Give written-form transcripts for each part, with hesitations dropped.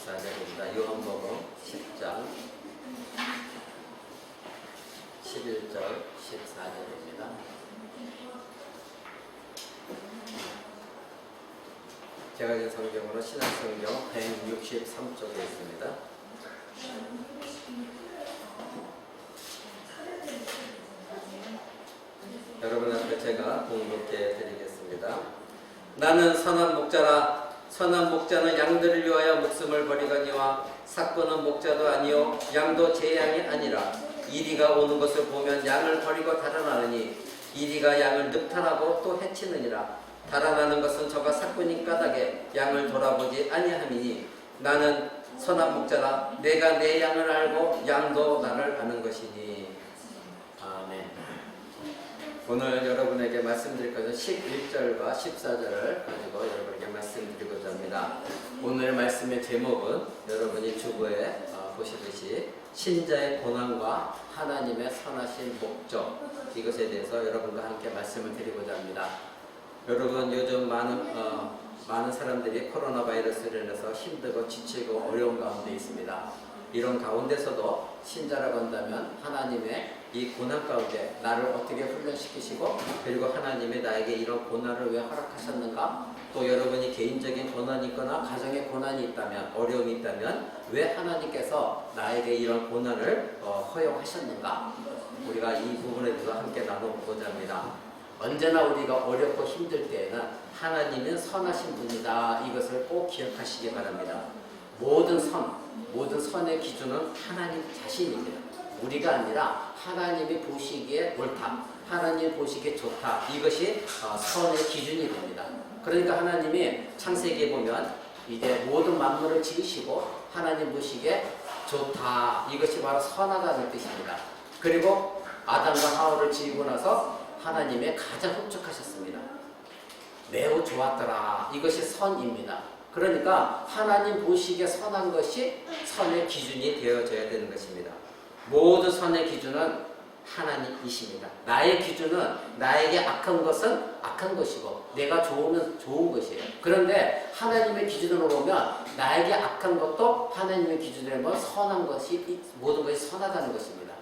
14절입니다. 요한복음 10장 11절 14절입니다. 제가 읽은 성경으로 신약성경 163쪽에 있습니다. 여러분 앞에 제가 공독해 드리겠습니다. 나는 선한 목자라. 선한 목자는 양들을 위하여 목숨을 버리거니와 삭고는 목자도 아니요 양도 제 양이 아니라 이리가 오는 것을 보면 양을 버리고 달아나느니 이리가 양을 늑탈하고 또 해치느니라. 달아나는 것은 저가 삭고니 까닭에 양을 돌아보지 아니함이니 나는 선한 목자라. 내가 내 양을 알고 양도 나를 아는 것이니. 아멘. 오늘 여러분에게 말씀드릴 것은 11절과 14절을 가지고 여러분에게 말씀드리고자 합니다. 오늘 말씀의 제목은 여러분이 주보에 보시듯이 신자의 고난과 하나님의 선하신 목적, 이것에 대해서 여러분과 함께 말씀을 드리고자 합니다. 여러분, 요즘 많은 사람들이 코로나 바이러스로 인해서 힘들고 지치고 어려운 가운데 있습니다. 이런 가운데서도 신자라고 한다면 하나님의 이 고난 가운데 나를 어떻게 훈련시키시고, 그리고 하나님이 나에게 이런 고난을 왜 허락하셨는가, 또 여러분이 개인적인 고난이 있거나 가정의 고난이 있다면, 어려움이 있다면 왜 하나님께서 나에게 이런 고난을 허용하셨는가, 우리가 이 부분에 대해서 함께 나눠보고자 합니다. 언제나 우리가 어렵고 힘들 때에는 하나님은 선하신 분이다, 이것을 꼭 기억하시기 바랍니다. 모든 선의 기준은 하나님 자신입니다. 우리가 아니라 하나님이 보시기에 옳다, 하나님이 보시기에 좋다, 이것이 선의 기준이 됩니다. 그러니까 하나님이 창세기에 보면 이제 모든 만물을 지으시고 하나님 보시기에 좋다, 이것이 바로 선하다는 뜻입니다. 그리고 아담과 하와를 지으고 나서 하나님의 가장 흡족하셨습니다. 매우 좋았더라, 이것이 선입니다. 그러니까 하나님 보시기에 선한 것이 선의 기준이 되어져야 되는 것입니다. 모든 선의 기준은 하나님이십니다. 나의 기준은 나에게 악한 것은 악한 것이고 내가 좋으면 좋은 것이에요. 그런데 하나님의 기준으로 보면 나에게 악한 것도 하나님의 기준으로 보면 선한 것이, 모든 것이 선하다는 것입니다.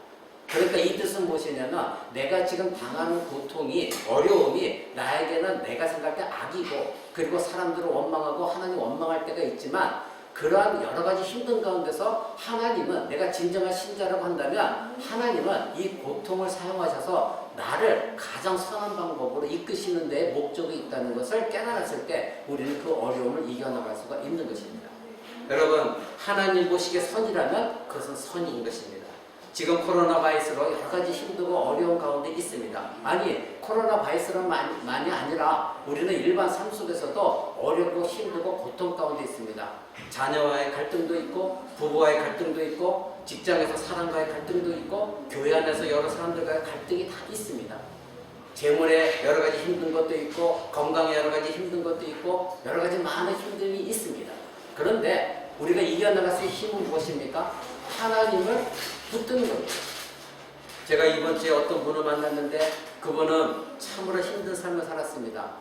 그러니까 이 뜻은 무엇이냐면 내가 지금 당하는 고통이, 어려움이 나에게는 내가 생각할 때 악이고, 그리고 사람들을 원망하고 하나님 원망할 때가 있지만, 그러한 여러 가지 힘든 가운데서 하나님은, 내가 진정한 신자라고 한다면 하나님은 이 고통을 사용하셔서 나를 가장 선한 방법으로 이끄시는 데 목적이 있다는 것을 깨달았을 때 우리는 그 어려움을 이겨나갈 수가 있는 것입니다. 여러분, 하나님 보시기에 선이라면 그것은 선인 것입니다. 지금 코로나 바이러스로 여러 가지 힘들고 어려운 가운데 있습니다. 아니, 코로나 바이러스만이 아니라 우리는 일반 삶 속에서도 어렵고 힘들고 고통 가운데 있습니다. 자녀와의 갈등도 있고, 부부와의 갈등도 있고, 직장에서 사람과의 갈등도 있고, 교회 안에서 여러 사람들과의 갈등이 다 있습니다. 재물에 여러 가지 힘든 것도 있고, 건강에 여러 가지 힘든 것도 있고, 여러 가지 많은 힘듦이 있습니다. 그런데 우리가 이겨나갈 수 있는 힘은 무엇입니까? 하나님을 붙드는 겁니다. 제가 이번 주에 어떤 분을 만났는데 그분은 참으로 힘든 삶을 살았습니다.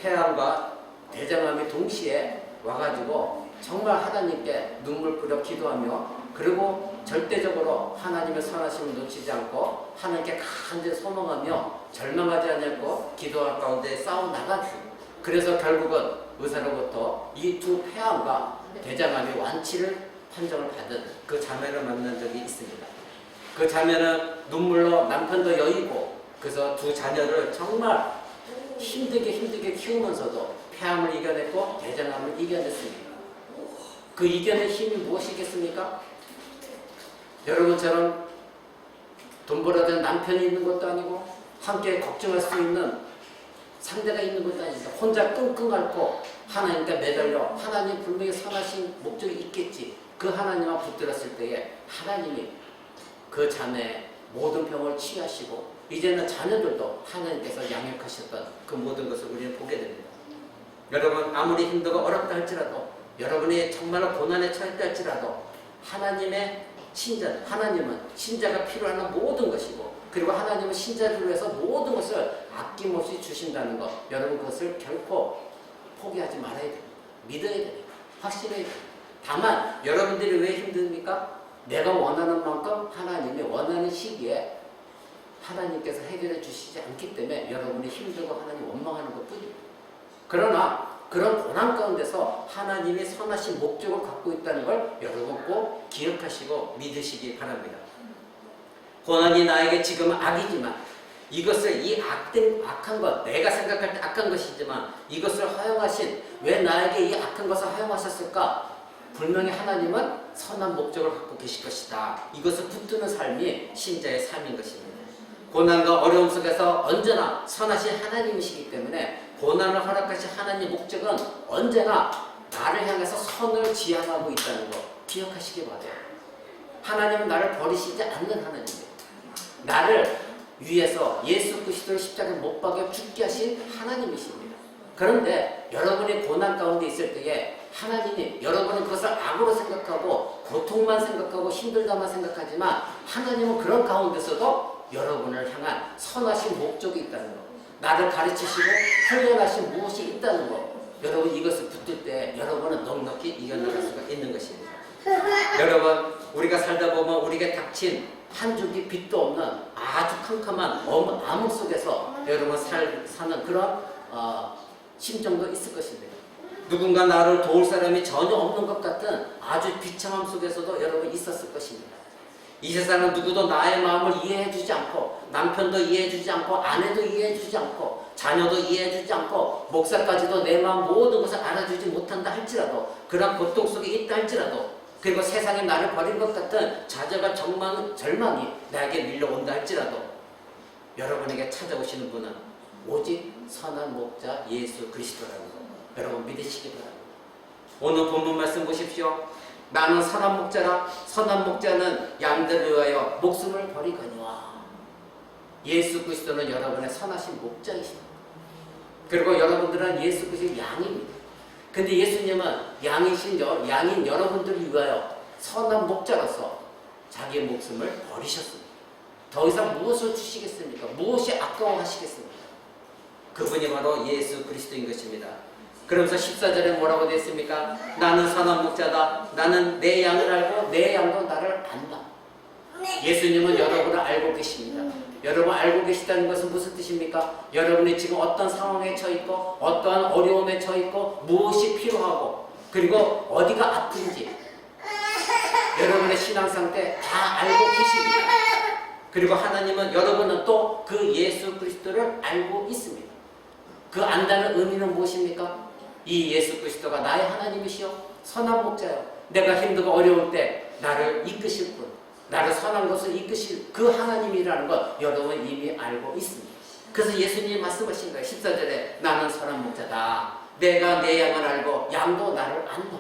폐암과 대장암이 동시에 와가지고 정말 하나님께 눈물 뿌려 기도하며, 그리고 절대적으로 하나님의 선하심을 놓치지 않고 하나님께 간절히 소망하며 절망하지 않고 기도할 가운데 싸워나간, 그래서 결국은 의사로부터 이 두 폐암과 대장암이 완치를 판정을 받은 그 자매를 만난 적이 있습니다. 그 자매는 눈물로 남편도 여의고, 그래서 두 자녀를 정말 힘들게 키우면서도 폐암을 이겨냈고 대장암을 이겨냈습니다. 그 이겨낸 힘이 무엇이겠습니까? 여러분처럼 돈 벌어야 되는 남편이 있는 것도 아니고, 함께 걱정할 수 있는 상대가 있는 것도 아닙니다. 혼자 끙끙 앓고 하나님께 매달려, 하나님 분명히 선하신 목적이 있겠지, 그 하나님만 붙들었을 때에 하나님이 그 자매의 모든 병을 치유하시고, 이제는 자녀들도 하나님께서 양육하셨던 그 모든 것을 우리는 보게 됩니다. 여러분, 아무리 힘들고 어렵다 할지라도, 여러분이 정말로 고난에 처했다 할지라도, 하나님의 하나님은 신자가 필요한 모든 것이고, 그리고 하나님은 신자를 위해서 모든 것을 아낌없이 주신다는 것, 여러분 그것을 결코 포기하지 말아야 됩니다. 믿어야 됩니다. 확신해야 됩니다. 다만 여러분들이 왜 힘듭니까? 내가 원하는 만큼 하나님이 원하는 시기에 하나님께서 해결해 주시지 않기 때문에 여러분이 힘들고 하나님 원망하는 것뿐입니다. 그러나 그런 고난 가운데서 하나님이 선하신 목적을 갖고 있다는 걸 여러분 꼭 기억하시고 믿으시기 바랍니다. 고난이 나에게 지금은 악이지만 이것을 이 악한 것, 내가 생각할 때 악한 것이지만 이것을 허용하신, 왜 나에게 이 악한 것을 허용하셨을까? 분명히 하나님은 선한 목적을 갖고 계실 것이다. 이것을 붙드는 삶이 신자의 삶인 것입니다. 고난과 어려움 속에서 언제나 선하신 하나님이시기 때문에 고난을 허락하신 하나님의 목적은 언제나 나를 향해서 선을 지향하고 있다는 거 기억하시기 바라요. 하나님은 나를 버리시지 않는 하나님이에요. 나를 위해서 예수 그리스도를 십자가에 못 박여 죽게 하신 하나님이십니다. 그런데 여러분이 고난 가운데 있을 때에 하나님이, 여러분은 그것을 악으로 생각하고 고통만 생각하고 힘들다만 생각하지만 하나님은 그런 가운데서도 여러분을 향한 선하신 목적이 있다는 것, 나를 가르치시고 훈련하신 무엇이 있다는 것, 여러분 이것을 붙들 때 여러분은 넉넉히 이겨나갈 수가 있는 것입니다. 여러분, 우리가 살다 보면 우리에게 닥친 한 줄기 빛도 없는 아주 캄캄한 암흑 속에서 여러분 사는 그런 심정도 있을 것입니다. 누군가 나를 도울 사람이 전혀 없는 것 같은 아주 비참함 속에서도 여러분 있었을 것입니다. 이 세상은 누구도 나의 마음을 이해해주지 않고, 남편도 이해해주지 않고, 아내도 이해해주지 않고, 자녀도 이해해주지 않고, 목사까지도 내 마음 모든 것을 알아주지 못한다 할지라도, 그런 고통 속에 있다 할지라도, 그리고 세상에 나를 버린 것 같은 좌절과 절망이 나에게 밀려온다 할지라도 여러분에게 찾아오시는 분은 오직 선한 목자 예수 그리스도라는 것, 여러분 믿으시기 바랍니다. 오늘 본문 말씀 보십시오. 나는 선한 목자라. 선한 목자는 양들을 위하여 목숨을 버리거니와. 예수 그리스도는 여러분의 선하신 목자이십니다. 그리고 여러분들은 예수 그리스도의 양입니다. 근데 예수님은 양인 여러분들을 위하여 선한 목자로서 자기의 목숨을 버리셨습니다. 더 이상 무엇을 주시겠습니까? 무엇이 아까워하시겠습니까? 그분이 바로 예수 그리스도인 것입니다. 그러면서 14절에 뭐라고 되어 있습니까? 나는 선한 목자다. 나는 내 양을 알고 내 양도 나를 안다. 예수님은 여러분을 알고 계십니다. 여러분 알고 계시다는 것은 무슨 뜻입니까? 여러분이 지금 어떤 상황에 처있고 어떠한 어려움에 처있고 무엇이 필요하고 그리고 어디가 아픈지 여러분의 신앙 상태 다 알고 계십니다. 그리고 하나님은 여러분은 또 그 예수 그리스도를 알고 있습니다. 그 안다는 의미는 무엇입니까? 이 예수 그리스도가 나의 하나님이시여 선한 목자여, 내가 힘들고 어려울 때 나를 이끄실 분, 나를 선한 것을 이끄실 그 하나님이라는 것 여러분 이미 알고 있습니다. 그래서 예수님이 말씀하신 거예요. 14절에 나는 선한 목자다. 내가 내 양을 알고 양도 나를 안다.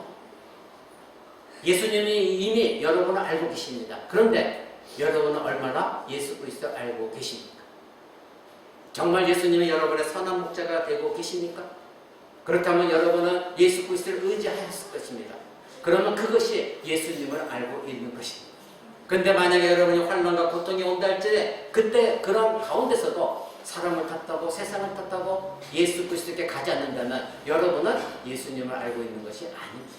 예수님이 이미 여러분을 알고 계십니다. 그런데 여러분은 얼마나 예수 그리스도를 알고 계십니까? 정말 예수님이 여러분의 선한 목자가 되고 계십니까? 그렇다면 여러분은 예수 그리스도를 의지하였을 것입니다. 그러면 그것이 예수님을 알고 있는 것입니다. 근데 만약에 여러분이 환난과 고통이 온다 할지 그때 그런 가운데서도 사람을 탓하고 세상을 탓하고 예수 그리스도께 가지 않는다면 여러분은 예수님을 알고 있는 것이 아닙니다.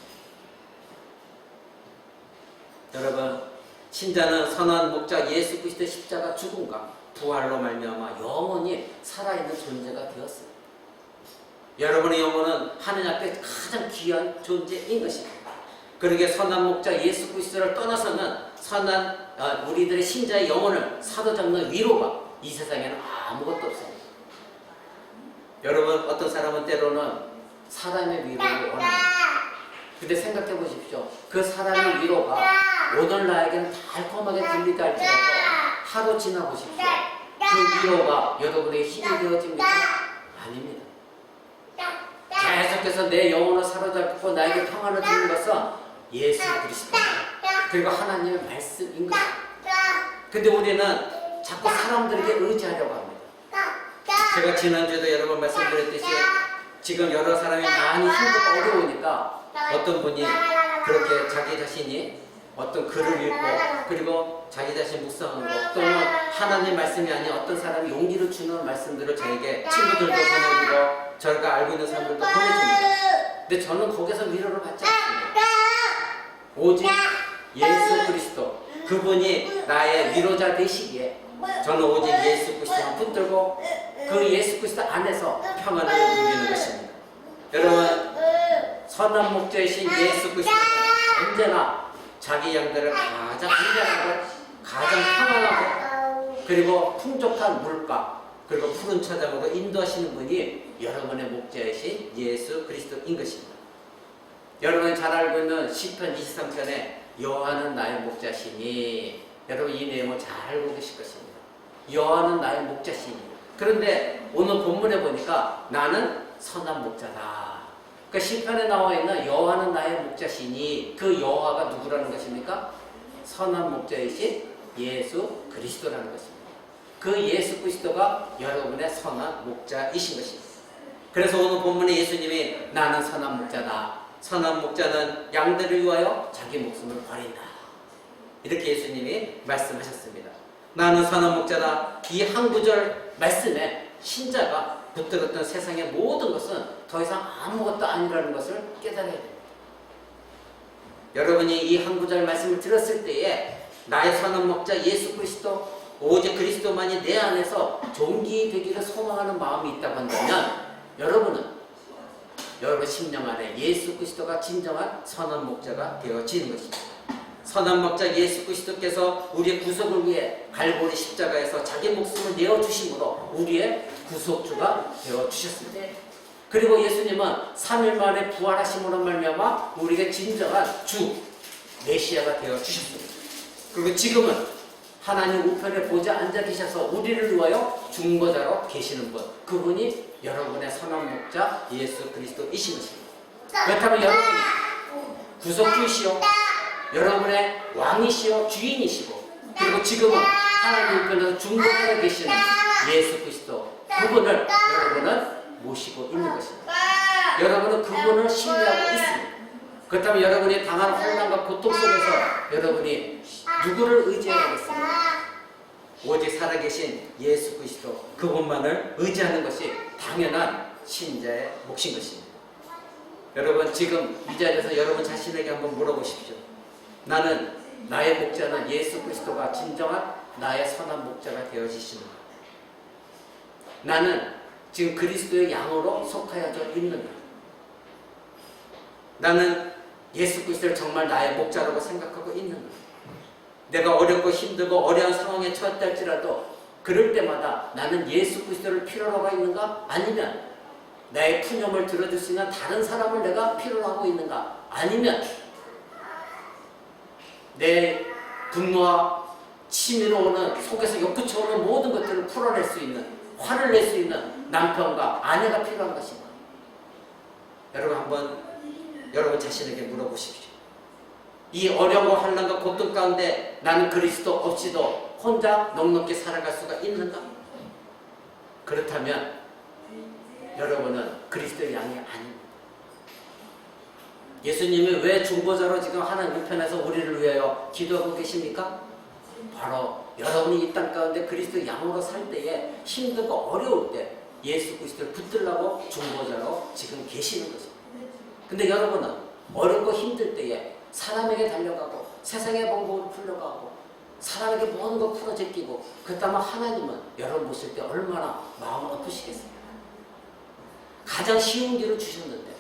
여러분, 신자는 선한 목자 예수 그리스도의 십자가 죽음과 부활로 말미암아 영원히 살아있는 존재가 되었습니다. 여러분의 영혼은 하느님 앞에 가장 귀한 존재인 것입니다. 그러기에 선한 목자 예수 그리스도를 떠나서는 우리들의 신자의 영혼을 사로잡는 위로가 이 세상에는 아무것도 없습니다. 여러분, 어떤 사람은 때로는 사람의 위로를 원합니다. 근데 생각해 보십시오. 그 사람의 위로가 오늘 나에게는 달콤하게 들리다 할지라도 하루 지나 보십시오. 그 위로가 여러분에게 힘이 되어집니까? 아닙니다. 계속해서 내 영혼을 사로잡고 나에게 평안을 주는 것은 예수 그리스도 그리고 하나님의 말씀인 것입니다. 근데 우리는 자꾸 사람들에게 의지하려고 합니다. 제가 지난주에도 여러 번 말씀드렸듯이 지금 여러 사람이 많이 힘들고 어려우니까 어떤 분이 그렇게 자기 자신이 어떤 글을 읽고 그리고 자기 자신 묵상하는 거 또는 하나님 말씀이 아닌 어떤 사람이 용기를 주는 말씀들을 저에게 친구들도 보내주고 저희가 알고 있는 사람들도 보내줍니다. 근데 저는 거기서 위로를 받지 않습니다. 오직 예수 그리스도, 그분이 나의 위로자 되시기에 저는 오직 예수 그리스도만 붙들고 그 예수 그리스도 안에서 평안을 누리는 것입니다. 여러분, 선한 목자이신 예수 그리스도는 언제나 자기 양들을 가장 안전하고 가장 평안하고 그리고 풍족한 물가 그리고 푸른 초장으로 인도하시는 분이 여러분의 목자이신 예수 그리스도인 것입니다. 여러분이 잘 알고 있는 시편 23편에 여호와는 나의 목자시니, 여러분 이 내용을 잘 알고 계실 것입니다. 여호와는 나의 목자시니. 그런데 오늘 본문에 보니까 나는 선한 목자다. 그 시편에 나와 있는 여호와는 나의 목자시니, 그 여호와가 누구라는 것입니까? 선한 목자이신 예수 그리스도라는 것입니다. 그 예수 그리스도가 여러분의 선한 목자이신 것입니다. 그래서 오늘 본문에 예수님이 나는 선한 목자다. 선한 목자는 양들을 위하여 자기 목숨을 버린다. 이렇게 예수님이 말씀하셨습니다. 나는 선한 목자다. 이 한 구절 말씀에 신자가 붙들었던 세상의 모든 것은 더 이상 아무것도 아니라는 것을 깨달아야 됩니다. 여러분이 이 한 구절 말씀을 들었을 때에 나의 선한 목자 예수 그리스도, 오직 그리스도만이 내 안에서 존귀되기를 소망하는 마음이 있다고 한다면 여러분은 여러분 심령 안에 예수 그리스도가 진정한 선한 목자가 되어지는 것입니다. 선한 목자 예수 그리스도께서 우리의 구속을 위해 갈보리 십자가에서 자기 목숨을 내어주심으로 우리의 구속주가 되어주셨습니다. 그리고 예수님은 3일 만에 부활하심으로 말미암아 우리에게 진정한 주, 메시아가 되어주셨습니다. 그리고 지금은 하나님 우편에 보좌 앉아 계셔서 우리를 위하여 중보자로 계시는 분, 그분이 여러분의 선한 목자 예수 그리스도이신 것입니다. 그렇다면 여러분이 구속주이시오, 여러분의 왕이시오, 주인이시고, 그리고 지금은 하나님 우편에서 중보자로 계시는 예수 그리스도, 그분을 여러분은 모시고 있는 것입니다. 여러분은 그분을 신뢰하고 있습니다. 그렇다면 여러분이 당한 혼란과 고통 속에서 여러분이 누구를 의지해야겠습니까? 오직 살아계신 예수 그리스도, 그분만을 의지하는 것이 당연한 신자의 몫인 것입니다. 여러분, 지금 이 자리에서 여러분 자신에게 한번 물어보십시오. 나는, 나의 목자는 예수 그리스도가 진정한 나의 선한 목자가 되어지시는가? 나는 지금 그리스도의 양으로 속하여져 있는가? 나는 예수 그리스도를 정말 나의 목자라고 생각하고 있는가? 내가 어렵고 힘들고 어려운 상황에 처했다 할지라도 그럴 때마다 나는 예수 그리스도를 필요로 하고 있는가? 아니면 나의 푸념을 들어줄 수 있는 다른 사람을 내가 필요로 하고 있는가? 아니면 내 분노와 치밀어 오는 속에서 욕구쳐 오는 모든 것들을 풀어낼 수 있는, 화를 낼 수 있는 남편과 아내가 필요한 것인가? 여러분 한번 여러분 자신에게 물어보십시오. 이 어려움과 환난과 고통 가운데 나는 그리스도 없이도 혼자 넉넉히 살아갈 수가 있는가? 그렇다면 여러분은 그리스도의 양이 아닙니다. 예수님이 왜 중보자로 지금 하나님 우편에서 우리를 위하여 기도하고 계십니까? 바로 여러분이 이 땅 가운데 그리스도의 양으로 살 때에 힘들고 어려울 때 예수 그리스도를 붙들라고 중보자로 지금 계시는 것입니다. 근데 여러분은 어렵고 힘들 때에 사람에게 달려가고 세상의 방법을 풀려가고 사람에게 모든 걸 풀어 제끼고, 그렇다면 하나님은 여러분 보실 때 얼마나 마음 아프시겠습니까? 가장 쉬운 길을 주셨는데,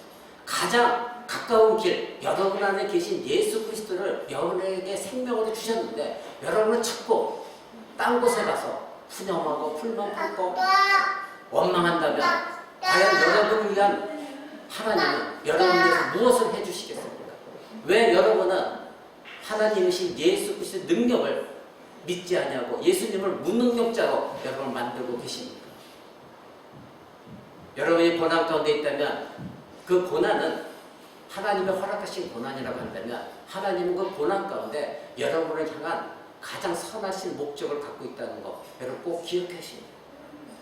가장 가까운 길, 여러분 안에 계신 예수 그리스도를 여러분에게 생명으로 주셨는데 여러분은 자꾸 딴 곳에 가서 푸념하고 풀만 풀고 원망한다면 과연 여러분을 위한 하나님은 여러분을 위해서 무엇을 해주시겠습니까? 왜 여러분은 하나님이신 예수 그리스도의 능력을 믿지 아니하고 예수님을 무능력자로 여러분을 만들고 계십니까? 여러분이 고난 가운데 있다면 그 고난은 하나님의 허락하신 고난이라고 한다면 하나님은 그 고난 가운데 여러분을 향한 가장 선하신 목적을 갖고 있다는 거 여러분 꼭 기억하십니다.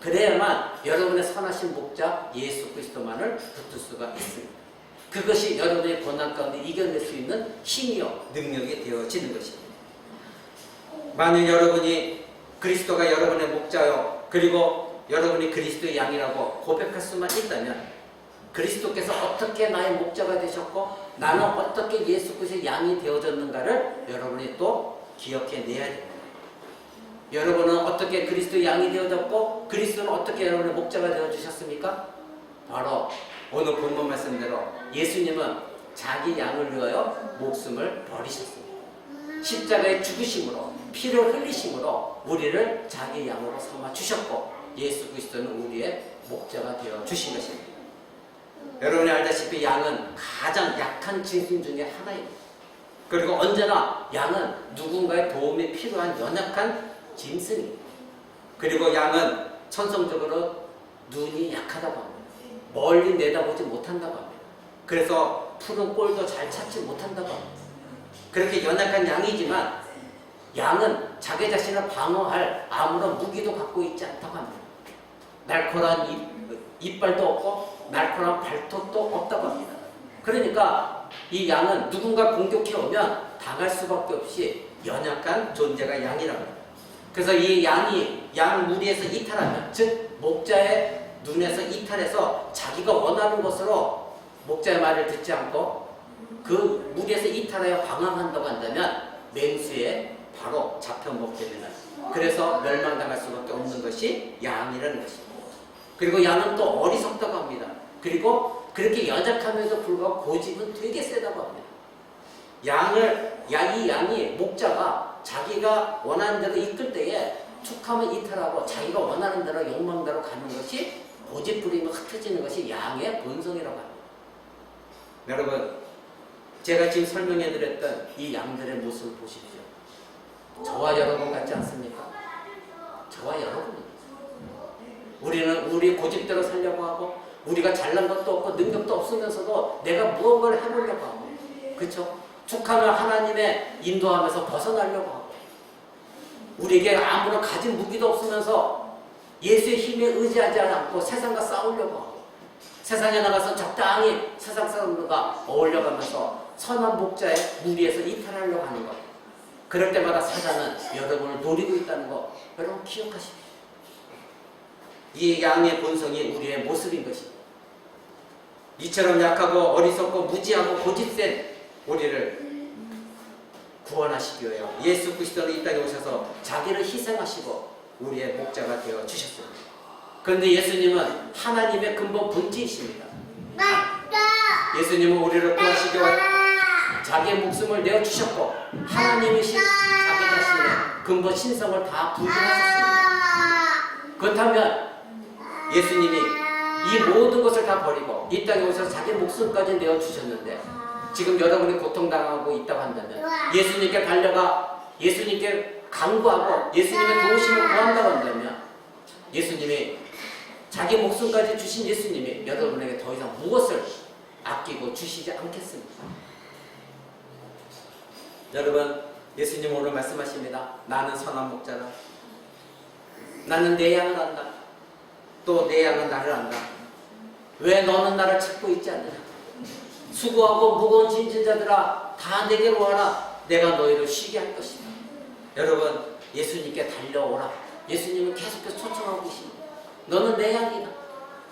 그래야만 여러분의 선하신 목자 예수 그리스도만을 붙들 수가 있습니다. 그것이 여러분의 고난 가운데 이겨낼 수 있는 힘이요 능력이 되어지는 것입니다. 만일 여러분이 그리스도가 여러분의 목자요 그리고 여러분이 그리스도의 양이라고 고백할 수만 있다면 그리스도께서 어떻게 나의 목자가 되셨고 나는 어떻게 예수 그리스도의 양이 되어졌는가를 여러분이 또 기억해내야 됩니다. 여러분은 어떻게 그리스도의 양이 되어졌고 그리스도는 어떻게 여러분의 목자가 되어주셨습니까? 바로 오늘 본문 말씀대로 예수님은 자기 양을 위하여 목숨을 버리셨습니다. 십자가의 죽으심으로 피를 흘리심으로 우리를 자기 양으로 삼아 주셨고 예수 그리스도는 우리의 목자가 되어 주신 것입니다. 여러분이 알다시피 양은 가장 약한 짐승 중에 하나입니다. 그리고 언제나 양은 누군가의 도움이 필요한 연약한 짐승입니다. 그리고 양은 천성적으로 눈이 약하다고 합니다. 멀리 내다보지 못한다고 합니다. 그래서 푸른 꼴도 잘 찾지 못한다고 합니다. 그렇게 연약한 양이지만 양은 자기 자신을 방어할 아무런 무기도 갖고 있지 않다고 합니다. 날카로운 이빨도 없고 날카로운 발톱도 없다고 합니다. 그러니까 이 양은 누군가 공격해 오면 당할 수밖에 없이 연약한 존재가 양이라고 합니다. 그래서 이 양이 양 무리에서 이탈하면, 즉 목자의 눈에서 이탈해서 자기가 원하는 것으로 목자의 말을 듣지 않고 그 무리에서 이탈하여 방황한다고 한다면 맹수에 바로 잡혀 먹게 되는, 그래서 멸망당할 수밖에 없는 것이 양이라는 것입니다. 그리고 양은 또 어리석다고 합니다. 그리고 그렇게 연약함에도 불구하고 고집은 되게 세다고 합니다. 이 양이 목자가 자기가 원하는 대로 이끌 때에 툭하면 이탈하고 자기가 원하는 대로 욕망대로 가는 것이 고집부리며 흩어지는 것이 양의 본성이라고 합니다. 여러분, 제가 지금 설명해 드렸던 이 양들의 모습을 보십시오. 저와 여러분 같지 않습니까? 저와 여러분입니다. 우리는 우리 고집대로 살려고 하고 우리가 잘난 것도 없고 능력도 없으면서도 내가 무언가를 해보려고 하고, 그렇죠? 툭하면 하나님의 인도하면서 벗어나려고 하고, 우리에게 아무런 가진 무기도 없으면서 예수의 힘에 의지하지 않고 세상과 싸우려고 하고, 세상에 나가서 적당히 세상 사람들과 어울려가면서 선한 목자의 무리에서 이탈하려고 하는 것, 그럴 때마다 사단은 여러분을 노리고 있다는 거 여러분 기억하십시오. 이 양의 본성이 우리의 모습인 것입니다. 이처럼 약하고 어리석고 무지하고 고집센 우리를 구원하시기 위하여 예수 그리스도는 이 땅에 오셔서 자기를 희생하시고 우리의 목자가 되어 주셨습니다. 그런데 예수님은 하나님의 근본 본체이십니다. 예수님은 우리를 구하시기 위하여 자기의 목숨을 내어주셨고 하나님이신 자기 자신의 근본 신성을 다 부인하셨습니다. 그렇다면 예수님이 이 모든 것을 다 버리고 이 땅에 오셔서 자기 목숨까지 내어주셨는데 지금 여러분이 고통당하고 있다고 한다면, 예수님께 달려가 예수님께 간구하고 예수님의 도우심을 구한다고 한다면, 예수님이 자기 목숨까지 주신 예수님이 여러분에게 더 이상 무엇을 아끼고 주시지 않겠습니까? 여러분, 예수님 오늘 말씀하십니다. 나는 선한 목자다. 나는 내 양을 안다. 또 내 양은 나를 안다. 왜 너는 나를 찾고 있지 않느냐? 수고하고 무거운 짐진 자들아 다 내게로 와라. 내가 너희를 쉬게 할 것이다. 여러분, 예수님께 달려오라. 예수님은 계속해서 초청하고 계십니다. 너는 내 양이다.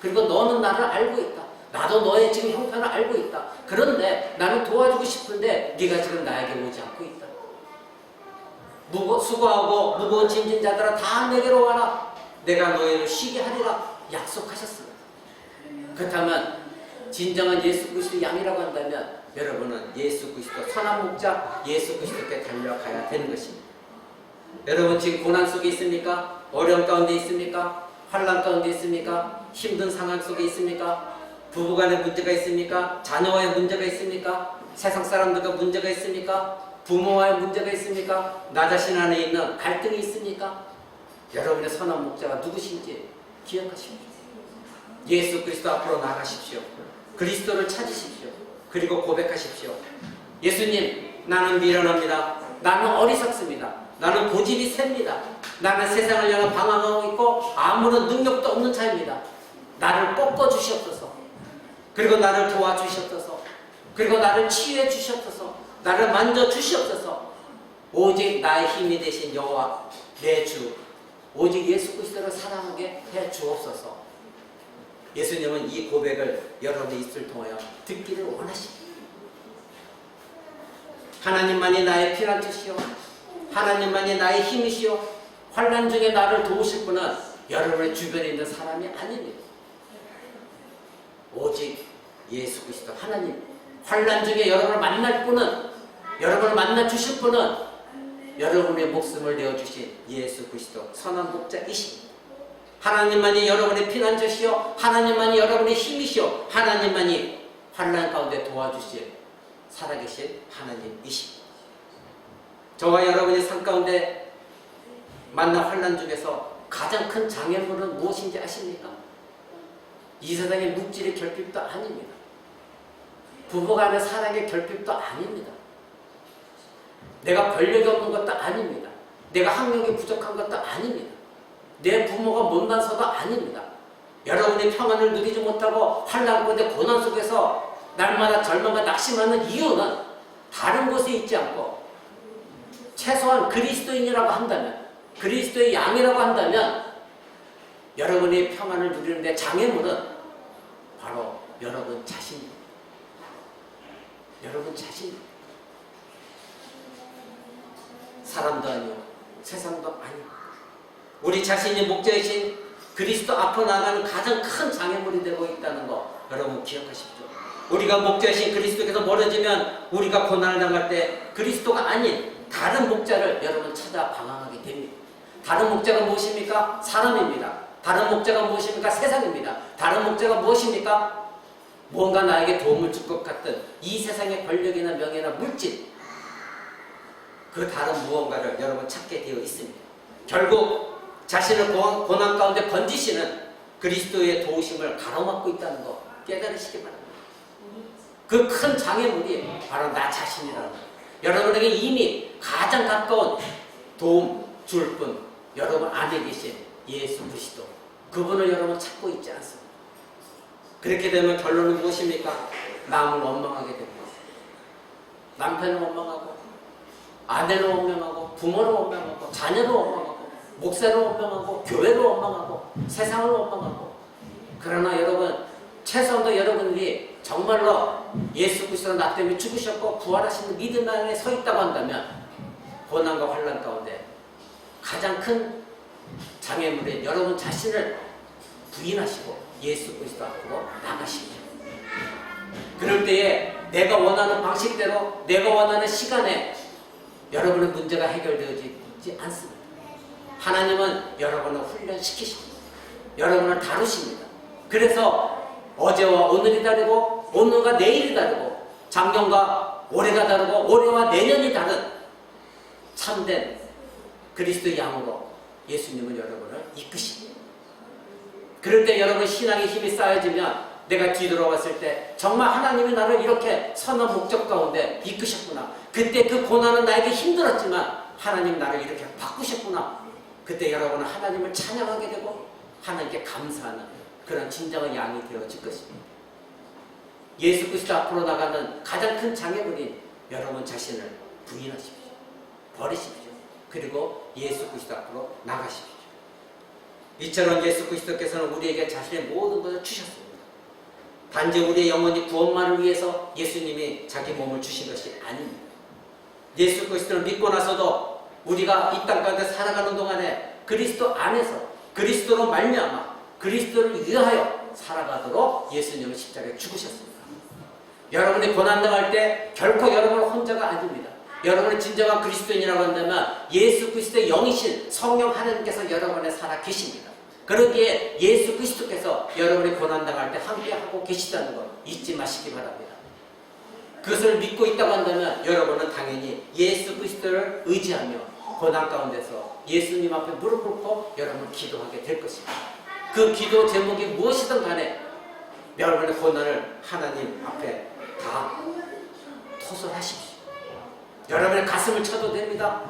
그리고 너는 나를 알고 있다. 나도 너의 지금 형편을 알고 있다. 그런데 나는 도와주고 싶은데 네가 지금 나에게 오지 않고 있다. 수고하고 무거운 짐진 자들아 다 내게로 와라. 내가 너희를 쉬게 하리라 약속하셨습니다. 그렇다면 진정한 예수 그리스도의 양이라고 한다면 여러분은 예수 그리스도 선한 목자 예수 그리스도께 달려가야 되는 것입니다. 여러분, 지금 고난 속에 있습니까? 어려움 가운데 있습니까? 환난 가운데 있습니까? 힘든 상황 속에 있습니까? 부부간에 문제가 있습니까? 자녀와의 문제가 있습니까? 세상 사람들과 문제가 있습니까? 부모와의 문제가 있습니까? 나 자신 안에 있는 갈등이 있습니까? 여러분의 선한 목자가 누구신지 기억하십시오. 예수 그리스도 앞으로 나가십시오. 그리스도를 찾으십시오. 그리고 고백하십시오. 예수님, 나는 미련합니다. 나는 어리석습니다. 나는 고집이 셉니다. 나는 세상을 향해 방황하고 있고 아무런 능력도 없는 자입니다. 나를 꺾어 주시옵소서. 그리고 나를 도와주시옵소서. 그리고 나를 치유해 주시옵소서. 나를 만져 주시옵소서. 오직 나의 힘이 되신 여호와 내 주, 오직 예수 그리스도를 사랑하게 해 주옵소서. 예수님은 이 고백을 여러분의 입술 통하여 듣기를 원하십니다. 하나님만이 나의 피난처시요 하나님만이 나의 힘이시요 환난 중에 나를 도우실 분은 여러분의 주변에 있는 사람이 아닙니다. 오직 예수 그리스도 하나님. 환난 중에 여러분을 만날 분은, 여러분을 만나 주실 분은 여러분의 목숨을 내어주신 예수 그리스도 선한 목자이십니다. 하나님만이 여러분의 피난처시요 하나님만이 여러분의 힘이시요 하나님만이 환난 가운데 도와주실 살아계신 하나님이십니다. 저와 여러분의 삶 가운데 만난 환난 중에서 가장 큰 장애물은 무엇인지 아십니까? 이 세상의 물질의 결핍도 아닙니다. 부부간의 사랑의 결핍도 아닙니다. 내가 권력이 없는 것도 아닙니다. 내가 학력이 부족한 것도 아닙니다. 내 부모가 못난서도 아닙니다. 여러분이 평안을 누리지 못하고 환난 가운데 고난 속에서 날마다 절망과 낙심하는 이유는 다른 곳에 있지 않고 최소한 그리스도인이라고 한다면, 그리스도의 양이라고 한다면 여러분이 평안을 누리는데 장애물은 바로 여러분 자신입니다. 여러분 자신입니다. 사람도 아니요 세상도 아니요 우리 자신이 목자이신 그리스도 앞으로 나가는 가장 큰 장애물이 되고 있다는 거 여러분 기억하십시오. 우리가 목자이신 그리스도께서 멀어지면 우리가 고난을 당할 때 그리스도가 아닌 다른 목자를 여러분 찾아 방황하게 됩니다. 다른 목자가 무엇입니까? 사람입니다. 다른 목자가 무엇입니까? 세상입니다. 다른 목자가 무엇입니까? 무언가 나에게 도움을 줄 것 같은 이 세상의 권력이나 명예나 물질, 그 다른 무언가를 여러분 찾게 되어 있습니다. 결국 자신을 고난 가운데 건지시는 그리스도의 도우심을 가로막고 있다는 거 깨달으시기 바랍니다. 그 큰 장애물이 바로 나 자신이라는 거. 여러분에게 이미 가장 가까운 도움 줄 분, 여러분 안에 계신 예수 그리스도, 그분을 여러분 찾고 있지 않습니다. 그렇게 되면 결론은 무엇입니까? 남을 원망하게 됩니다. 남편을 원망하고, 아내를 원망하고, 부모를 원망하고, 자녀를 원망하고, 목사를 원망하고, 교회를 원망하고, 세상을 원망하고. 그러나 여러분, 최소한도 여러분들이 정말로 예수 그리스도 나 때문에 죽으셨고 부활하시는 믿음 안에 서 있다고 한다면 고난과 환난 가운데 가장 큰 장애물인 여러분 자신을 부인하시고 예수 그리스도 앞으로 나가십시오. 그럴 때에 내가 원하는 방식대로 내가 원하는 시간에 여러분의 문제가 해결되어지지 않습니다. 하나님은 여러분을 훈련시키십니다. 여러분을 다루십니다. 그래서 어제와 오늘이 다르고 오늘과 내일이 다르고 작년과 올해가 다르고 올해와 내년이 다른 참된 그리스도의 양으로 예수님은 여러분을 이끄십니다. 그럴 때 여러분 신앙의 힘이 쌓여지면 내가 뒤돌아왔을 때 정말 하나님이 나를 이렇게 선한 목적 가운데 이끄셨구나. 그때 그 고난은 나에게 힘들었지만 하나님 나를 이렇게 바꾸셨구나. 그때 여러분은 하나님을 찬양하게 되고 하나님께 감사하는 그런 진정한 양이 되어질 것입니다. 예수 그리스도 앞으로 나가는 가장 큰 장애물인 여러분 자신을 부인하십시오. 버리십시오. 그리고 예수 그리스도 앞으로 나가십시오. 이처럼 예수 그리스도께서는 우리에게 자신의 모든 것을 주셨습니다. 단지 우리의 영혼이 구원만을 위해서 예수님이 자기 몸을 주신 것이 아닙니다. 예수 그리스도를 믿고 나서도 우리가 이 땅 가운데 살아가는 동안에 그리스도 안에서 그리스도로 말미암아 그리스도를 위하여 살아가도록 예수님은 십자가에 죽으셨습니다. 여러분이 고난당할 때 결코 여러분 혼자가 아닙니다. 여러분이 진정한 그리스도인이라고 한다면 예수 그리스도의 영이신 성령 하나님께서 여러분에 살아 계십니다. 그러기에 예수 그리스도께서 여러분이 고난당할 때 함께하고 계시다는 것 잊지 마시기 바랍니다. 그것을 믿고 있다고 한다면 여러분은 당연히 예수 그리스도를 의지하며 고난 가운데서 예수님 앞에 무릎 꿇고 여러분 기도하게 될 것입니다. 그 기도 제목이 무엇이든 간에 여러분의 고난을 하나님 앞에 다 토설하십시오. 여러분의 가슴을 쳐도 됩니다.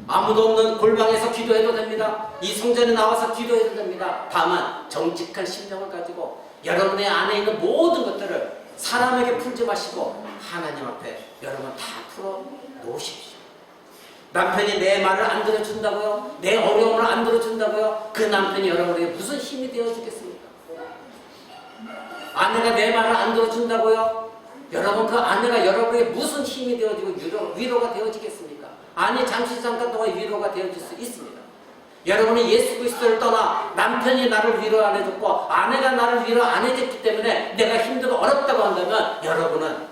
아무도 없는 골방에서 기도해도 됩니다. 이 성전에 나와서 기도해도 됩니다. 다만 정직한 심령을 가지고 여러분의 안에 있는 모든 것들을 사람에게 풀지 마시고 하나님 앞에 여러분 다 풀어 놓으십시오. 남편이 내 말을 안 들어준다고요? 내 어려움을 안 들어준다고요? 그 남편이 여러분에게 무슨 힘이 되어주겠습니까? 아내가 내 말을 안 들어준다고요? 여러분, 그 아내가 여러분에게 무슨 힘이 되어지고 위로가 되어지겠습니까? 아니, 잠깐 동안 위로가 되어질 수 있습니다. 여러분이 예수 그리스도를 떠나 남편이 나를 위로 안 해줬고 아내가 나를 위로 안 해줬기 때문에 내가 힘들고 어렵다고 한다면 여러분은